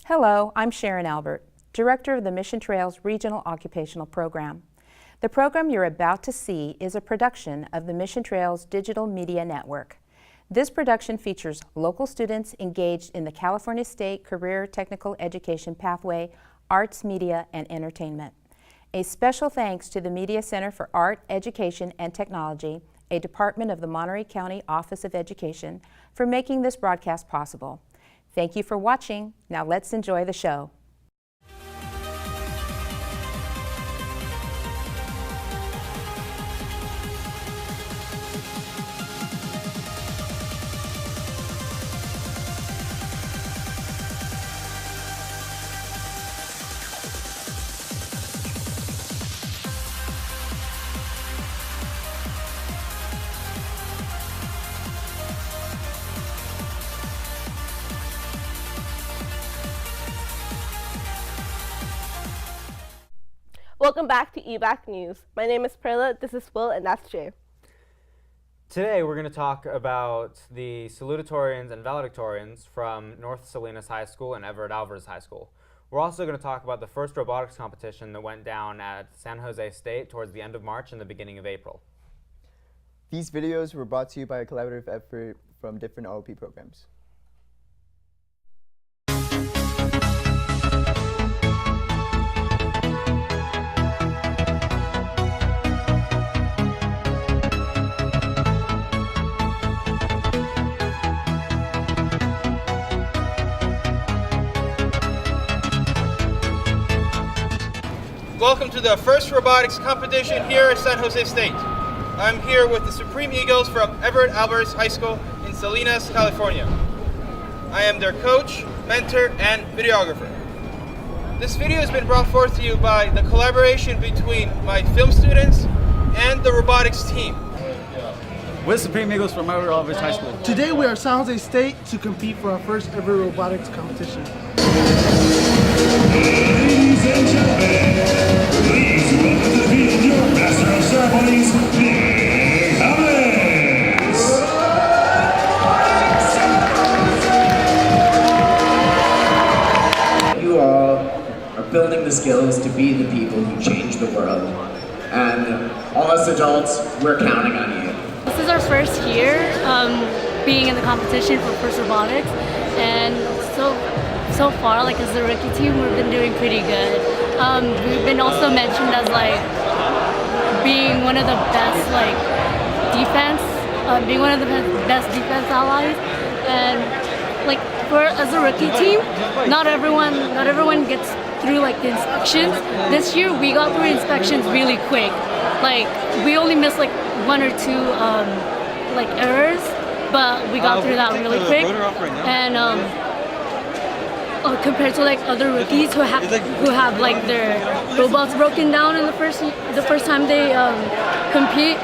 Hello, I'm Sharon Albert, Director of the Mission Trails Regional Occupational Program. The program you're about to see is a production of the Mission Trails Digital Media Network. This production features local students engaged in the California State Career Technical Education Pathway, Arts, Media, and Entertainment. A special thanks to the Media Center for Art, Education, and Technology, a department of the Monterey County Office of Education, for making this broadcast possible. Thank you for watching. Now let's enjoy the show. Welcome back to EVaC News. My name is Perla, this is Will, and that's Jay. Today we're going to talk about the salutatorians and valedictorians from North Salinas High School and Everett Alvarez High School. We're also going to talk about the first robotics competition that went down at San Jose State towards the end of March and the beginning of April. These videos were brought to you by a collaborative effort from different OOP programs. Welcome to the first robotics competition here at San Jose State. I'm here with the Supreme Eagles from Everett Alvarez High School in Salinas, California. I am their coach, mentor, and videographer. This video has been brought forth to you by the collaboration between my film students and the robotics team. We're Supreme Eagles from Everett Alvarez High School. Today we are at San Jose State to compete for our first ever robotics competition. Ladies and gentlemen, please welcome to the field your Master of Ceremonies, Nick Cummins. You all are building the skills to be the people who change the world. And all us adults, we're counting on you. This is our first year being in the competition for First Robotics, and so far, like as a rookie team, we've been doing pretty good. We've been also mentioned as like being one of the best being one of the best defense allies, and like as a rookie team, not everyone gets through like the inspections. This year we got through inspections really quick. Like we only missed like one or two like errors, but we got through that really quick. And compared to like other rookies who have like their robots broken down in the first time they compete.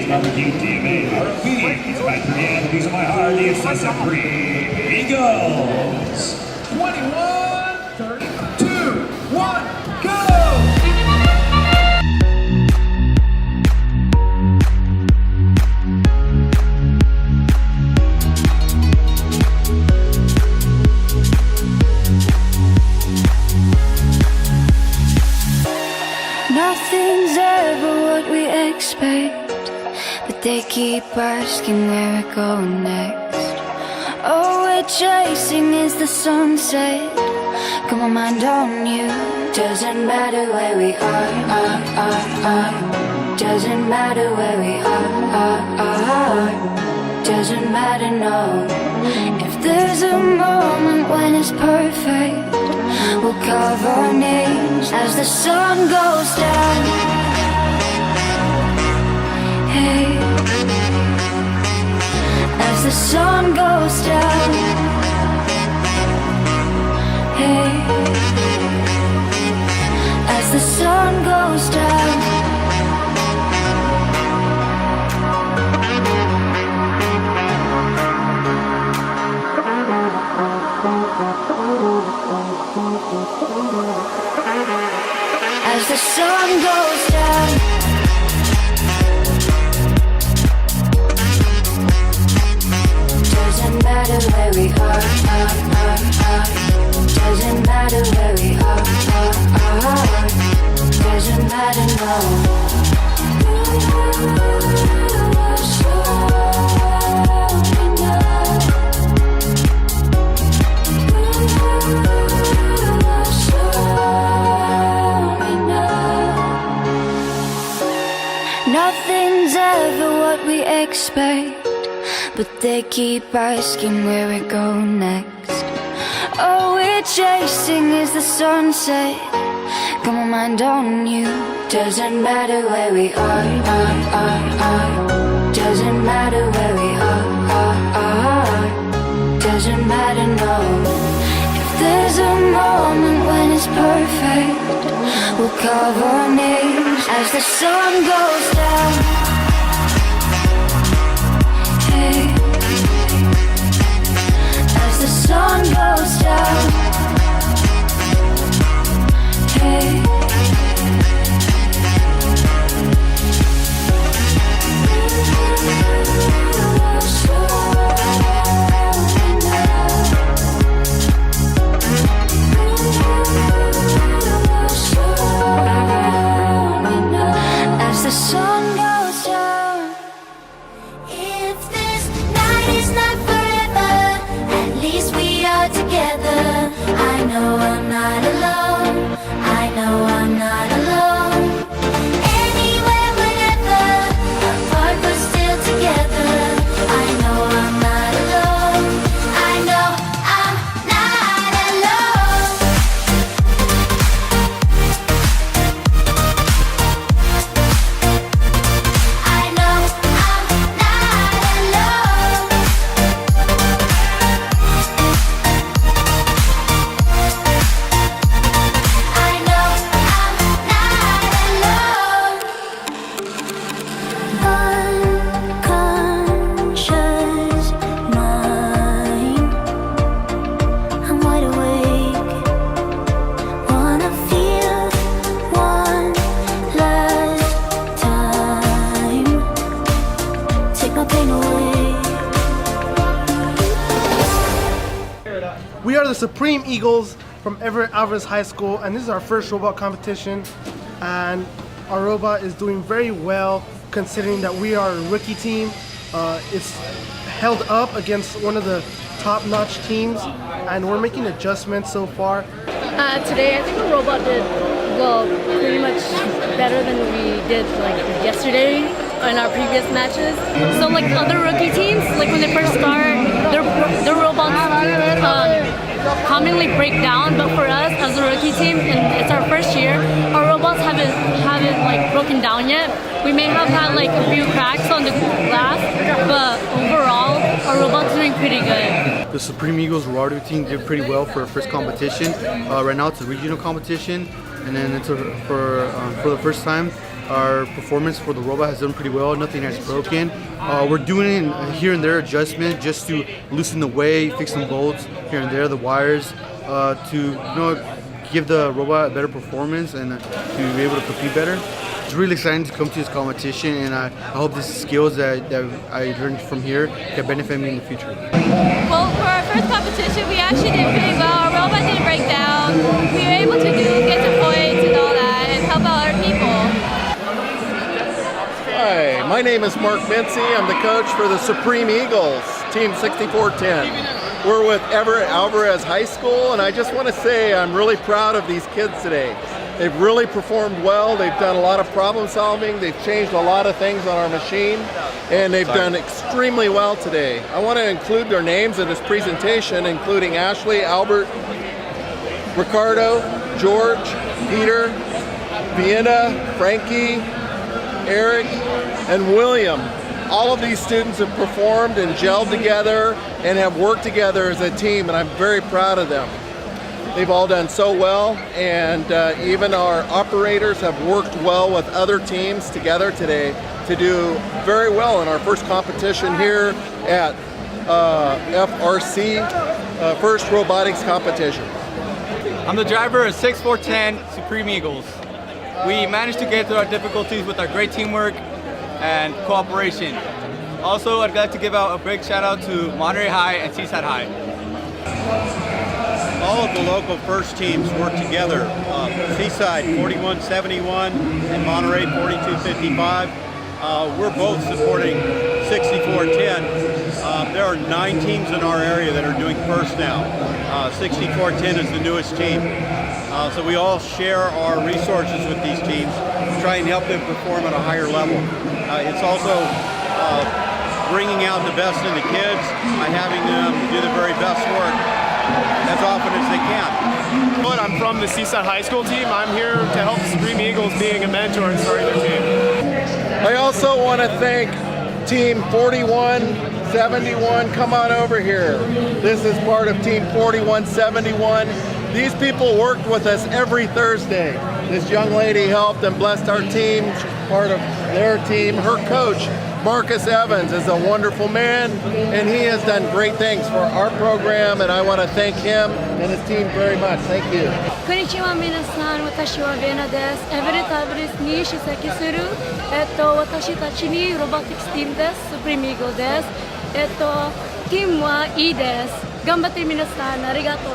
Barbecue DMN ROP. It's about to end. These are my heart. The Supreme Eagles. 21, 32, 1, go! Nothing's ever what we expect, but they keep asking where we're going next. All we're chasing is the sunset. Got my mind on you. Doesn't matter where we are. Doesn't matter where we are. Doesn't matter, no. If there's a moment when it's perfect, we'll carve our names as the sun goes down. Hey, as the sun goes down. Hey, as the sun goes down. As the sun goes down. Doesn't matter where we are. Doesn't matter where we are. Doesn't matter, no. Nothing's ever what we expect, but they keep asking where we're going next. All we're chasing is the sunset. Got my mind on you. Doesn't matter where we are. Doesn't matter where we are. Doesn't matter, no. If there's a moment when it's perfect, we'll carve our names as the sun goes down. Hey, as the sun goes down. Hey, as the sun goes down. If this night is not forever, at least we are together. I know I'm not alone. I know I'm not alone. Anywhere, whenever, apart but still together. I know I'm not alone. I know I'm not alone. I know I'm not alone. I know I'm not alone. Unconscious mind, I'm wide awake. Wanna feel one last time. Take my pain away. We are the Supreme Eagles from Everett Alvarez High School, and this is our first robot competition. And our robot is doing very well, considering that we are a rookie team. It's held up against one of the top-notch teams, and we're making adjustments so far. Today, I think the robot did, well, pretty much better than we did like yesterday in our previous matches. So like other rookie teams, like when they first start, their robots commonly break down. But for us as a rookie team, and it's our first year, our robots haven't like broken down yet. We may have had like a few cracks on the glass, but overall, our robot's doing pretty good. The Supreme Eagles Rotary team did pretty well for our first competition. Right now it's a regional competition, and then it's for the first time, our performance for the robot has done pretty well. Nothing has broken. We're doing here and there adjustment just to loosen the weight, fix some bolts here and there, the wires, to give the robot a better performance and to be able to compete better. It's really exciting to come to this competition, and I hope these skills that I learned from here can benefit me in the future. Well, for our first competition, we actually did pretty well. Our robot didn't break down. We were able to get to points and all that and help out our people. My name is Mark Mincy. I'm the coach for the Supreme Eagles, Team 6410. We're with Everett Alvarez High School, and I just want to say I'm really proud of these kids today. They've really performed well. They've done a lot of problem solving. They've changed a lot of things on our machine, and they've done extremely well today. I want to include their names in this presentation, including Ashley, Albert, Ricardo, George, Peter, Vienna, Frankie, Eric, and William. All of these students have performed and gelled together and have worked together as a team, and I'm very proud of them. They've all done so well, and even our operators have worked well with other teams together today to do very well in our first competition here at FRC, First Robotics Competition. I'm the driver of 6410 Supreme Eagles. We managed to get through our difficulties with our great teamwork and cooperation. Also, I'd like to give out a big shout out to Monterey High and Seaside High. All of the local first teams work together. Seaside 4171 and Monterey 4255. We're both supporting 6410. There are 9 teams in our area that are doing first now. 6410 is the newest team. So we all share our resources with these teams to try and help them perform at a higher level. It's also bringing out the best in the kids by having them do the very best work as often as they can. I'm from the Seaside High School team. I'm here to help the Supreme Eagles being a mentor and starting their team. I also want to thank Team 4171. Come on over here. This is part of Team 4171. These people worked with us every Thursday. This young lady helped and blessed our team, part of their team. Her coach, Marcus Evans, is a wonderful man, and he has done great things for our program, and I want to thank him and his team very much. Thank you. こんにちは皆さん、私はベナです。エヴェレットアルバレスに出席する、私たちにロボティクスチームです。スプリームイーグルです。チームはいいです。頑張って皆さん、ありがとう。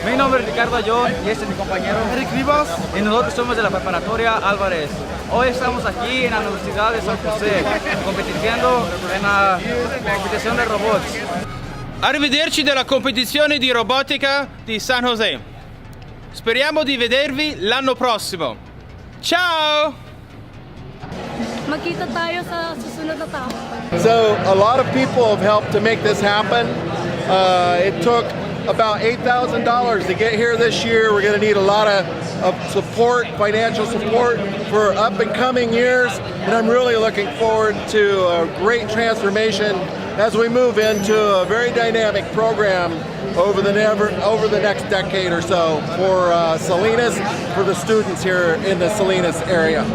Mi nombre es Ricardo Ayón y este es mi compañero Eric Rivas y nosotros somos de la preparatoria Álvarez. Hoy estamos aquí en la Universidad de San José compitiendo en la competición de robots. Arrivederci della competizione di robotica di San José. Speriamo di vedervi l'anno prossimo. Ciao! Magkita tayo sa susunod na taon. So a lot of people have helped to make this happen. It took about $8,000 to get here this year. We're going to need a lot of support, financial support for up and coming years, and I'm really looking forward to a great transformation as we move into a very dynamic program over the next decade or so for Salinas, for the students here in the Salinas area.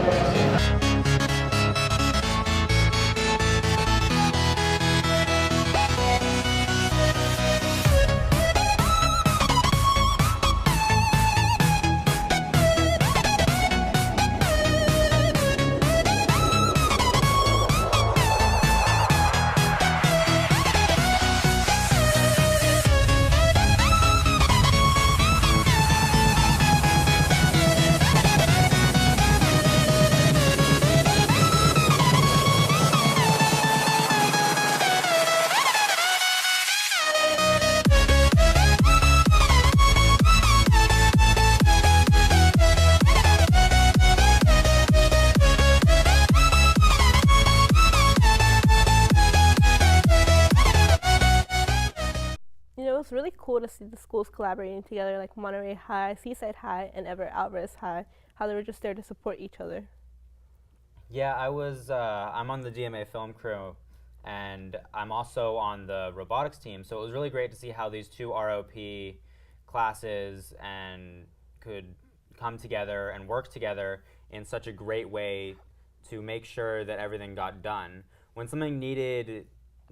It's really cool to see the schools collaborating together, like Monterey High, Seaside High, and Everett Alvarez High, how they were just there to support each other. Yeah, I'm on the DMA film crew, and I'm also on the robotics team, so it was really great to see how these two ROP classes could come together and work together in such a great way to make sure that everything got done. When something needed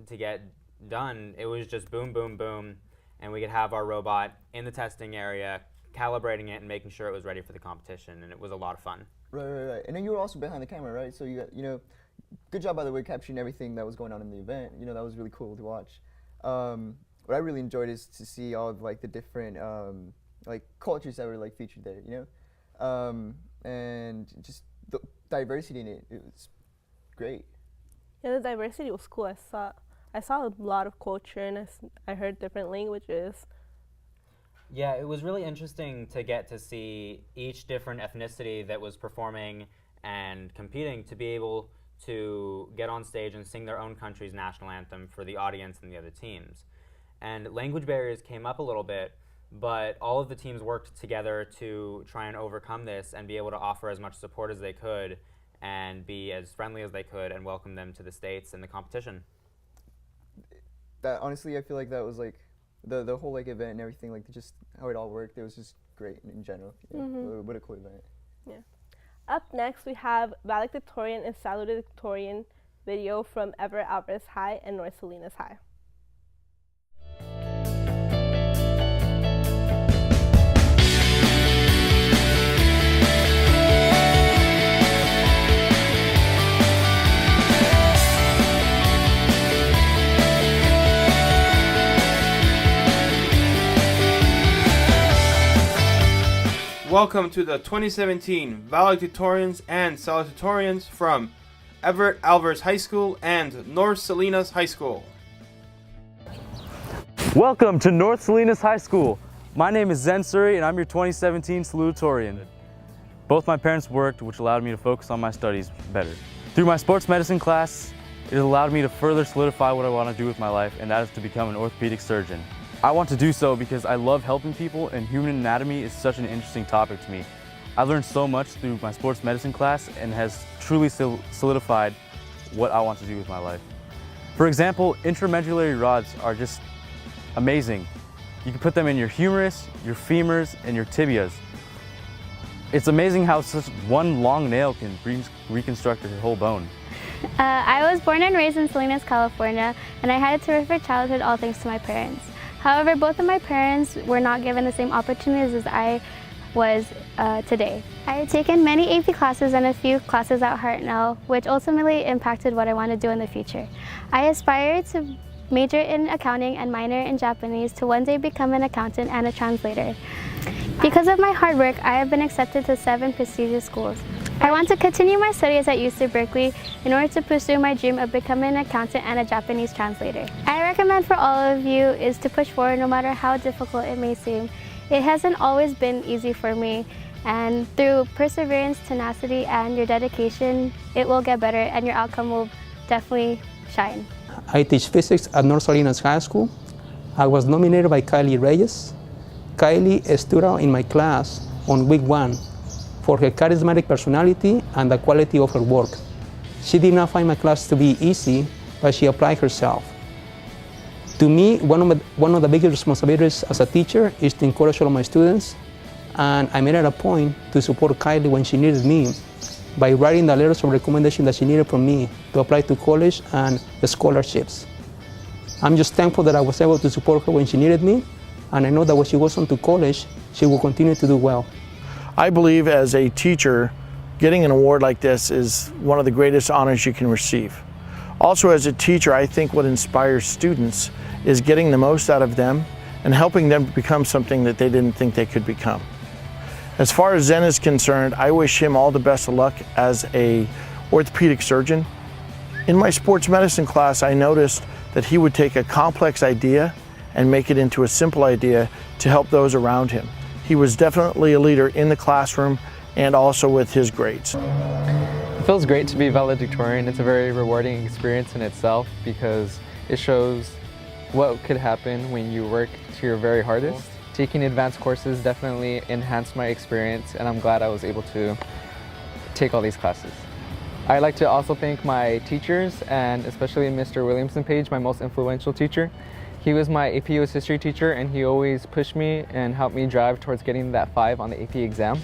to get done, it was just boom, boom, boom, and we could have our robot in the testing area, calibrating it and making sure it was ready for the competition, and it was a lot of fun. Right. And then you were also behind the camera, right? So you got, good job, by the way, capturing everything that was going on in the event. That was really cool to watch. What I really enjoyed is to see all of the different cultures that were featured there, and just the diversity in it. It was great. Yeah, the diversity was cool. I saw a lot of culture, and I heard different languages. Yeah, it was really interesting to get to see each different ethnicity that was performing and competing to be able to get on stage and sing their own country's national anthem for the audience and the other teams. And language barriers came up a little bit, but all of the teams worked together to try and overcome this and be able to offer as much support as they could and be as friendly as they could and welcome them to the States and the competition. That honestly, I feel like that was like the whole like event and everything, like just how it all worked. It was just great in general. Yeah, what a cool event. Yeah. Up next, we have valedictorian and salutatorian video from Everett Alvarez High and North Salinas High. Welcome to the 2017 valedictorians and salutatorians from Everett Alvarez High School and North Salinas High School. Welcome to North Salinas High School. My name is Zen Suri and I'm your 2017 salutatorian. Both my parents worked, which allowed me to focus on my studies better. Through my sports medicine class, it has allowed me to further solidify what I want to do with my life, and that is to become an orthopedic surgeon. I want to do so because I love helping people, and human anatomy is such an interesting topic to me. I learned so much through my sports medicine class and has truly solidified what I want to do with my life. For example, intramedullary rods are just amazing. You can put them in your humerus, your femurs, and your tibias. It's amazing how such one long nail can reconstruct your whole bone. I was born and raised in Salinas, California, and I had a terrific childhood all thanks to my parents. However, both of my parents were not given the same opportunities as I was today. I had taken many AP classes and a few classes at Hartnell, which ultimately impacted what I want to do in the future. I aspire to major in accounting and minor in Japanese to one day become an accountant and a translator. Because of my hard work, I have been accepted to 7 prestigious schools. I want to continue my studies at UC Berkeley in order to pursue my dream of becoming an accountant and a Japanese translator. I recommend for all of you is to push forward no matter how difficult it may seem. It hasn't always been easy for me, and through perseverance, tenacity, and your dedication, it will get better and your outcome will definitely shine. I teach physics at North Salinas High School. I was nominated by Kylie Reyes. Kylie stood out in my class on week 1 for her charismatic personality and the quality of her work. She did not find my class to be easy, but she applied herself. To me, one of the biggest responsibilities as a teacher is to encourage all of my students, and I made it a point to support Kylie when she needed me by writing the letters of recommendation that she needed from me to apply to college and the scholarships. I'm just thankful that I was able to support her when she needed me, and I know that when she goes on to college, she will continue to do well. I believe as a teacher, getting an award like this is one of the greatest honors you can receive. Also as a teacher, I think what inspires students is getting the most out of them and helping them become something that they didn't think they could become. As far as Zen is concerned, I wish him all the best of luck as an orthopedic surgeon. In my sports medicine class, I noticed that he would take a complex idea and make it into a simple idea to help those around him. He was definitely a leader in the classroom and also with his grades. It feels great to be valedictorian. It's a very rewarding experience in itself because it shows what could happen when you work to your very hardest. Taking advanced courses definitely enhanced my experience, and I'm glad I was able to take all these classes. I'd like to also thank my teachers, and especially Mr. Williamson Page, my most influential teacher. He was my AP US history teacher, and he always pushed me and helped me drive towards getting that 5 on the AP exam.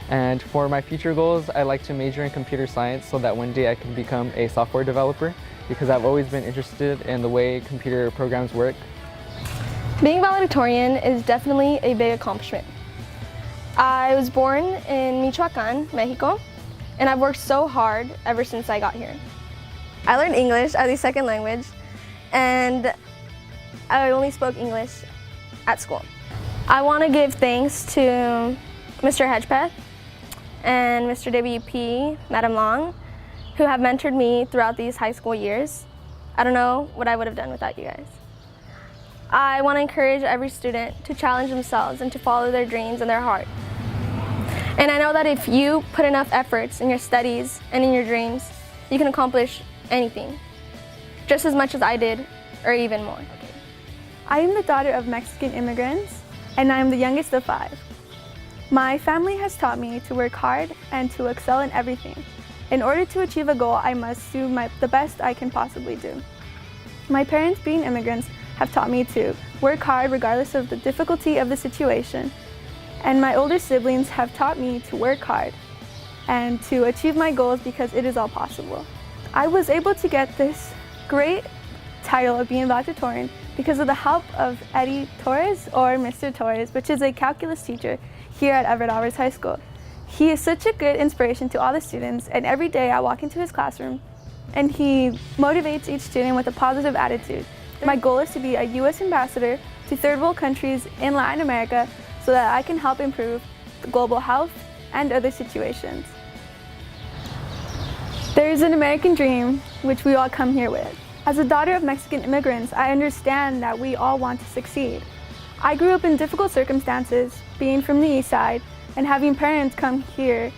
And for my future goals, I'd like to major in computer science so that one day I can become a software developer, because I've always been interested in the way computer programs work. Being valedictorian is definitely a big accomplishment. I was born in Michoacan, Mexico, and I've worked so hard ever since I got here. I learned English as a second language, and I only spoke English at school. I want to give thanks to Mr. Hedgepeth and Mr. WP, Madam Long, who have mentored me throughout these high school years. I don't know what I would have done without you guys. I want to encourage every student to challenge themselves and to follow their dreams and their heart. And I know that if you put enough efforts in your studies and in your dreams, you can accomplish anything, just as much as I did, or even more. I am the daughter of Mexican immigrants, and I am the youngest of 5. My family has taught me to work hard and to excel in everything. In order to achieve a goal, I must do the best I can possibly do. My parents, being immigrants, have taught me to work hard regardless of the difficulty of the situation. And my older siblings have taught me to work hard and to achieve my goals because it is all possible. I was able to get this great title of being valedictorian because of the help of Eddie Torres, or Mr. Torres, which is a calculus teacher here at Everett Alvarez High School. He is such a good inspiration to all the students, and every day I walk into his classroom and he motivates each student with a positive attitude. My goal is to be a U.S. ambassador to third world countries in Latin America so that I can help improve the global health and other situations. There is an American dream which we all come here with. As a daughter of Mexican immigrants, I understand that we all want to succeed. I grew up in difficult circumstances, being from the East Side, and having parents come here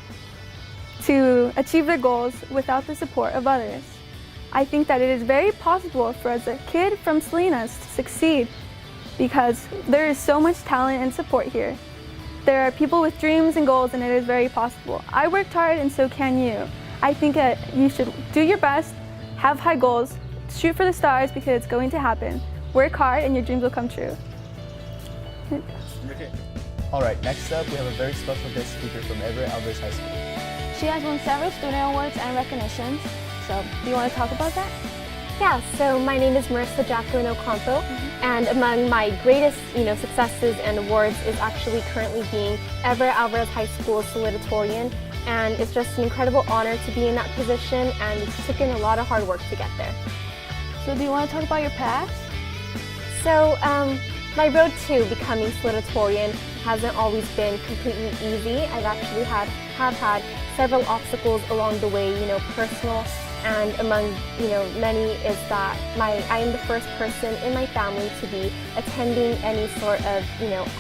to achieve their goals without the support of others. I think that it is very possible for as a kid from Salinas to succeed because there is so much talent and support here. There are people with dreams and goals, and it is very possible. I worked hard and so can you. I think that you should do your best, have high goals, shoot for the stars because it's going to happen. Work hard and your dreams will come true. All right, next up we have a very special guest speaker from Everett Alvarez High School. She has won several student awards and recognitions. So, do you want to talk about that? Yeah, so my name is Marissa Jacqueline Ocampo, and among my greatest, successes and awards is actually currently being Everett Alvarez High School salutatorian, and it's just an incredible honor to be in that position, and it's taken a lot of hard work to get there. So, do you want to talk about your past? So, my road to becoming salutatorian hasn't always been completely easy. I've actually have had several obstacles along the way, personal, and among many is that I am the first person in my family to be attending any sort of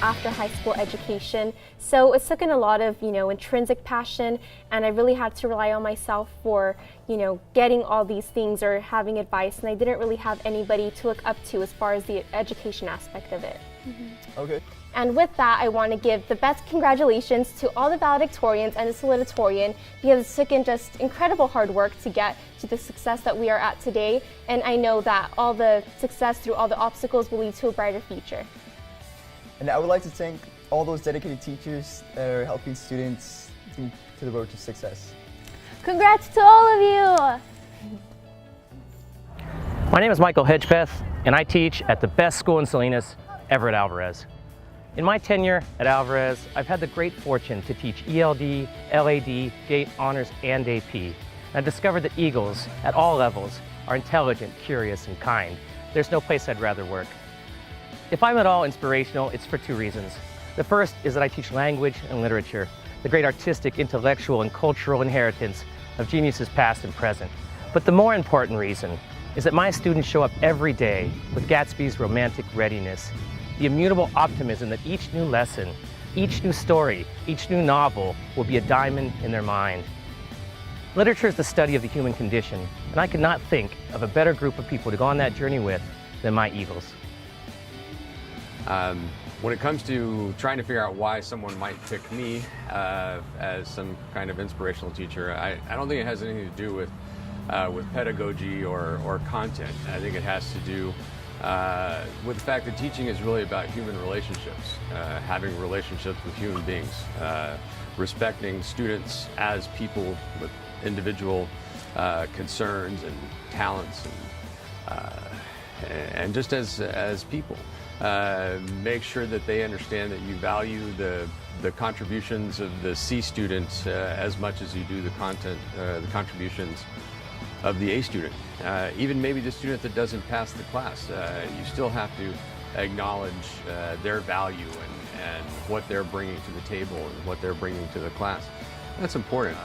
after high school education. So it's taken a lot of intrinsic passion, and I really had to rely on myself for getting all these things or having advice, and I didn't really have anybody to look up to as far as the education aspect of it. Okay. And with that, I want to give the best congratulations to all the valedictorians and the salutatorian, because it's taken just incredible hard work to get to the success that we are at today. And I know that all the success through all the obstacles will lead to a brighter future. And I would like to thank all those dedicated teachers that are helping students to the road to success. Congrats to all of you! My name is Michael Hedgepeth, and I teach at the best school in Salinas, Everett Alvarez. In my tenure at Alvarez, I've had the great fortune to teach ELD, LAD, GATE, Honors, and AP. And I've discovered that Eagles, at all levels, are intelligent, curious, and kind. There's no place I'd rather work. If I'm at all inspirational, it's for 2 reasons. The first is that I teach language and literature, the great artistic, intellectual, and cultural inheritance of geniuses past and present. But the more important reason is that my students show up every day with Gatsby's romantic readiness, the immutable optimism that each new lesson, each new story, each new novel will be a diamond in their mind. Literature is the study of the human condition, and I could not think of a better group of people to go on that journey with than my Eagles. When it comes to trying to figure out why someone might pick me as some kind of inspirational teacher, I don't think it has anything to do with pedagogy or content. I think it has to do with the fact that teaching is really about human relationships, having relationships with human beings, respecting students as people with individual concerns and talents, and just as people. Make sure that they understand that you value the contributions of the C student as much as you do the contributions of the A student. Even maybe the student that doesn't pass the class, you still have to acknowledge their value and what they're bringing to the table and what they're bringing to the class. That's important.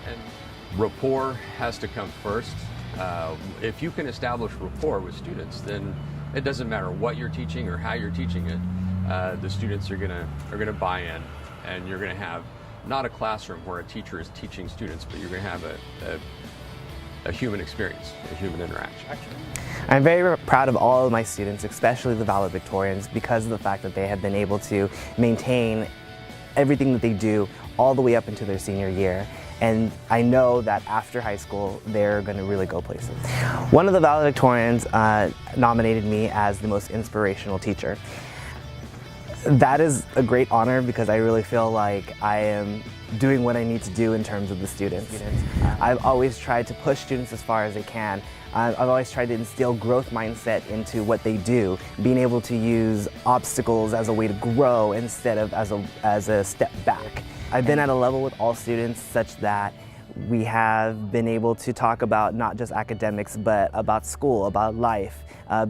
And rapport has to come first. If you can establish rapport with students, then it doesn't matter what you're teaching or how you're teaching it. The students are gonna buy in, and you're gonna have not a classroom where a teacher is teaching students, but you're gonna have a human experience, a human interaction. I'm very proud of all of my students, especially the valedictorians, because of the fact that they have been able to maintain everything that they do all the way up into their senior year. And I know that after high school, they're going to really go places. One of the valedictorians nominated me as the most inspirational teacher. That is a great honor because I really feel like I am doing what I need to do in terms of the students. I've always tried to push students as far as I can. I've always tried to instill growth mindset into what they do, being able to use obstacles as a way to grow instead of as a step back. I've been at a level with all students such that we have been able to talk about not just academics, but about school, about life,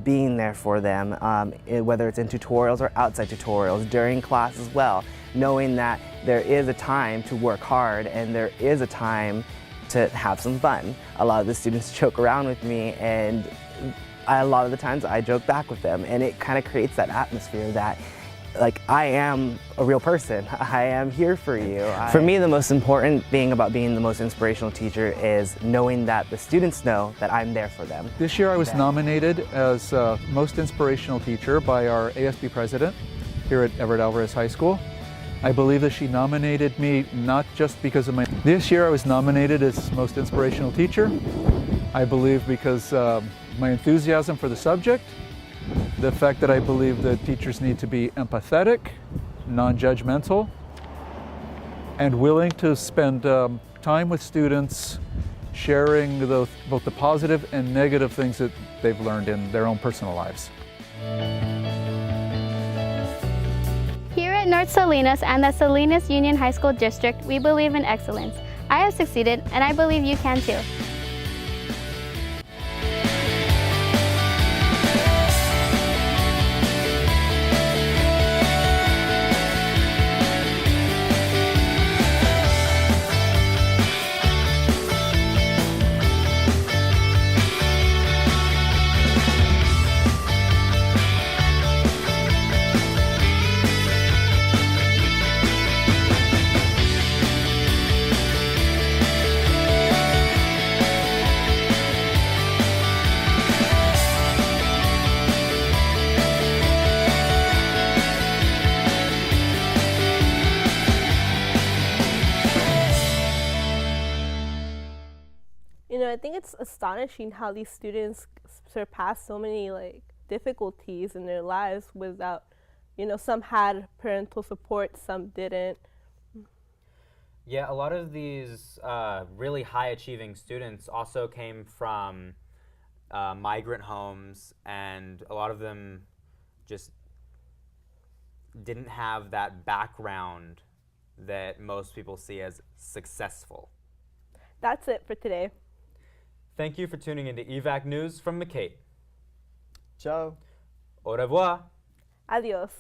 being there for them, whether it's in tutorials or outside tutorials, during class as well, knowing that there is a time to work hard and there is a time to have some fun. A lot of the students joke around with me, and a lot of the times I joke back with them, and it kind of creates that atmosphere that like, I am a real person. I am here for you. For me, the most important thing about being the most inspirational teacher is knowing that the students know that I'm there for them. This year I was nominated as most inspirational teacher by our ASB president here at Everett Alvarez High School. I believe that she nominated me not just because of This year I was nominated as most inspirational teacher. I believe because my enthusiasm for the subject, the fact that I believe that teachers need to be empathetic, non-judgmental, and willing to spend time with students, sharing both the positive and negative things that they've learned in their own personal lives. Here at North Salinas and the Salinas Union High School District, we believe in excellence. I have succeeded, and I believe you can too. You know, I think it's astonishing how these students surpass so many difficulties in their lives without, some had parental support, some didn't. Yeah, a lot of these really high achieving students also came from migrant homes, and a lot of them just didn't have that background that most people see as successful. That's it for today. Thank you for tuning into EVaC News from McCate. Ciao. Au revoir. Adios.